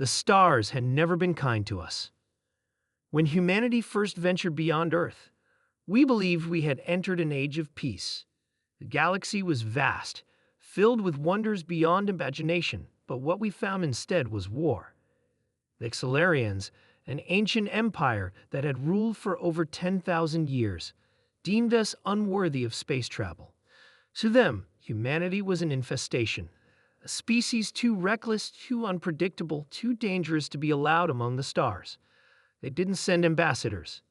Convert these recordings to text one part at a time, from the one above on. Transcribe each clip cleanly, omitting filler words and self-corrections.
The stars had never been kind to us. When humanity first ventured beyond Earth, we believed we had entered an age of peace. The galaxy was vast, filled with wonders beyond imagination, but what we found instead was war. The Xelarians, an ancient empire that had ruled for over 10,000 years, deemed us unworthy of space travel. To them, humanity was an infestation, a species too reckless, too unpredictable, too dangerous to be allowed among the stars. They didn't send ambassadors.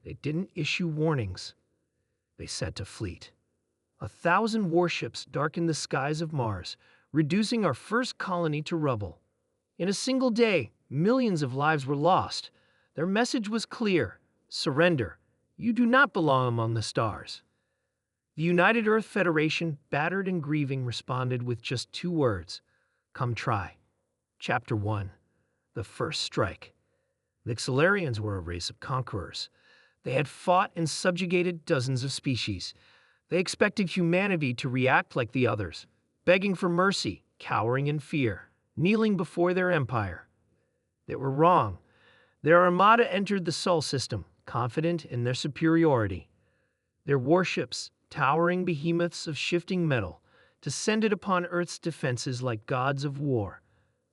They didn't issue warnings. They sent a fleet. 1,000 warships darkened the skies of Mars, reducing our first colony to rubble. In a single day, millions of lives were lost. Their message was clear: surrender. You do not belong among the stars. The United Earth Federation, battered and grieving, responded with just 2 words: come try. Chapter 1. The First Strike. The Xelarians were a race of conquerors. They had fought and subjugated dozens of species. They expected humanity to react like the others, begging for mercy, cowering in fear, kneeling before their empire. They were wrong. Their armada entered the Sol system, confident in their superiority. Their warships, towering behemoths of shifting metal, descended upon Earth's defenses like gods of war.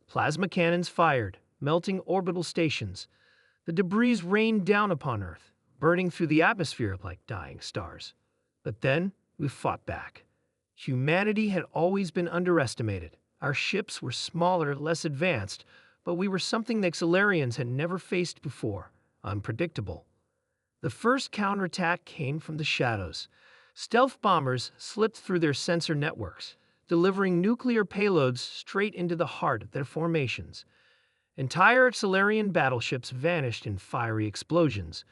Plasma cannons fired, melting orbital stations. The debris rained down upon Earth, burning through the atmosphere like dying stars. But then we fought back. Humanity had always been underestimated. Our ships were smaller, less advanced, but we were something the Xelarians had never faced before: unpredictable. The first counterattack came from the shadows. Stealth bombers slipped through their sensor networks, delivering nuclear payloads straight into the heart of their formations. Entire Xelarian battleships vanished in fiery explosions.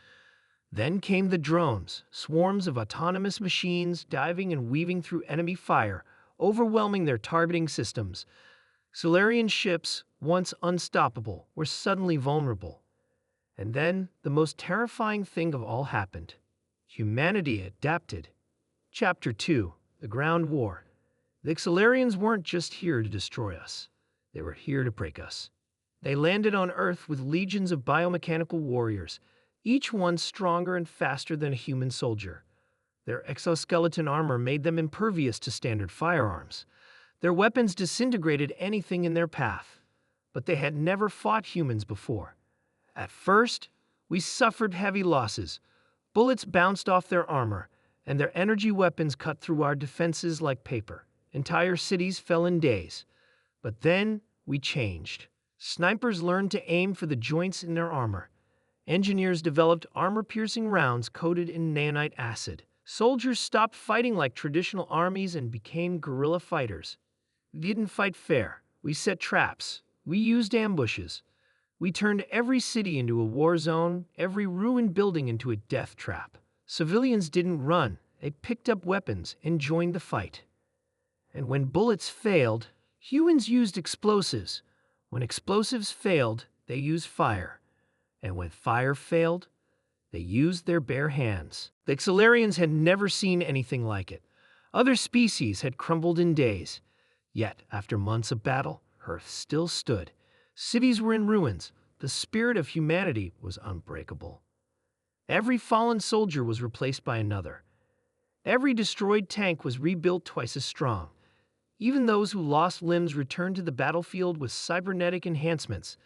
Then came the drones, swarms of autonomous machines diving and weaving through enemy fire, overwhelming their targeting systems. Xelarian ships, once unstoppable, were suddenly vulnerable. And then the most terrifying thing of all happened. Humanity adapted. Chapter 2. The Ground War. The Xelarians weren't just here to destroy us. They were here to break us. They landed on Earth with legions of biomechanical warriors, each one stronger and faster than a human soldier. Their exoskeleton armor made them impervious to standard firearms. Their weapons disintegrated anything in their path. But they had never fought humans before. At first, we suffered heavy losses. Bullets bounced off their armor, and their energy weapons cut through our defenses like paper. Entire cities fell in days. But then we changed. Snipers learned to aim for the joints in their armor. Engineers developed armor-piercing rounds coated in nanite acid. Soldiers stopped fighting like traditional armies and became guerrilla fighters. We didn't fight fair. We set traps. We used ambushes. We turned every city into a war zone, every ruined building into a death trap. Civilians didn't run. They picked up weapons and joined the fight. And when bullets failed, humans used explosives. When explosives failed, they used fire. And when fire failed, they used their bare hands. The Xelarians had never seen anything like it. Other species had crumbled in days. Yet, after months of battle, Earth still stood. Cities were in ruins. The spirit of humanity was unbreakable. Every fallen soldier was replaced by another. Every destroyed tank was rebuilt twice as strong. Even those who lost limbs returned to the battlefield with cybernetic enhancements.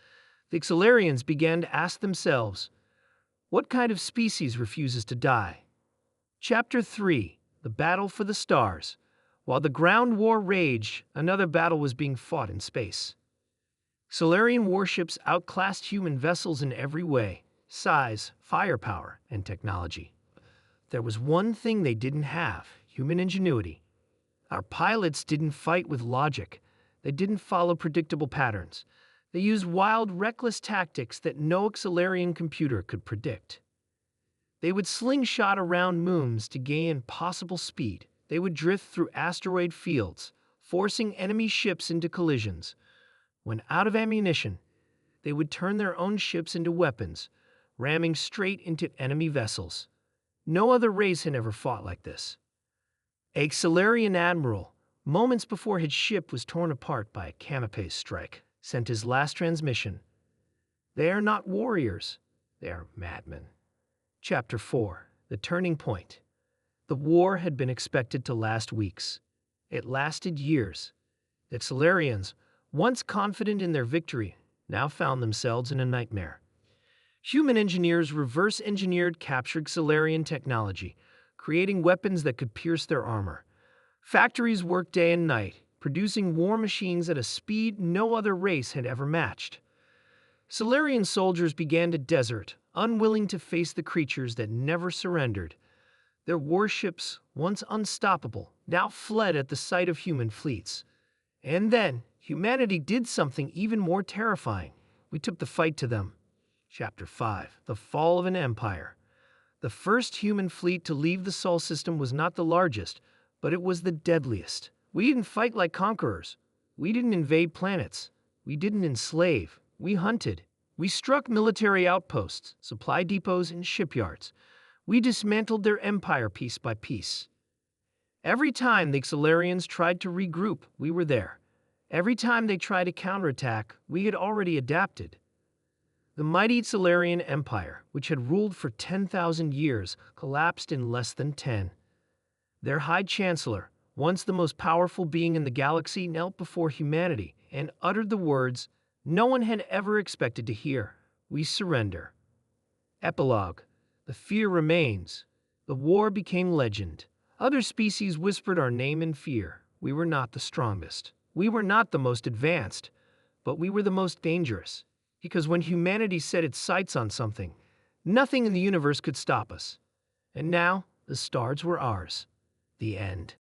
The Xelarians began to ask themselves, what kind of species refuses to die? Chapter 3. The Battle for the Stars. While the ground war raged, another battle was being fought in space. Xelarian warships outclassed human vessels in every way: size, firepower, and technology. There was one thing they didn't have: human ingenuity. Our pilots didn't fight with logic. They didn't follow predictable patterns. They used wild, reckless tactics that no Xelarian computer could predict. They would slingshot around moons to gain impossible speed. They would drift through asteroid fields, forcing enemy ships into collisions. When out of ammunition, they would turn their own ships into weapons, ramming straight into enemy vessels. No other race had ever fought like this. A Xelarian admiral, moments before his ship was torn apart by a Canopy's strike, sent his last transmission: They are not warriors. They are madmen. Chapter 4. The Turning Point. The war had been expected to last weeks. It lasted years. The Solarians, once confident in their victory, now found themselves in a nightmare. Human engineers reverse-engineered captured Solarian technology, creating weapons that could pierce their armor. Factories worked day and night, producing war machines at a speed no other race had ever matched. Solarian soldiers began to desert, unwilling to face the creatures that never surrendered. Their warships, once unstoppable, now fled at the sight of human fleets. And then, humanity did something even more terrifying. We took the fight to them. Chapter 5. The Fall of an Empire. The first human fleet to leave the Sol system was not the largest, but it was the deadliest. We didn't fight like conquerors. We didn't invade planets. We didn't enslave. We hunted. We struck military outposts, supply depots, and shipyards. We dismantled their empire piece by piece. Every time the Solarians tried to regroup, we were there. Every time they tried to counterattack, we had already adapted. The mighty Solarian Empire, which had ruled for 10,000 years, collapsed in less than 10. Their High Chancellor, once the most powerful being in the galaxy, knelt before humanity and uttered the words no one had ever expected to hear. We surrender. Epilogue. The fear remains. The war became legend. Other species whispered our name in fear. We were not the strongest. We were not the most advanced. But we were the most dangerous. Because when humanity set its sights on something, nothing in the universe could stop us. And now, the stars were ours. The end.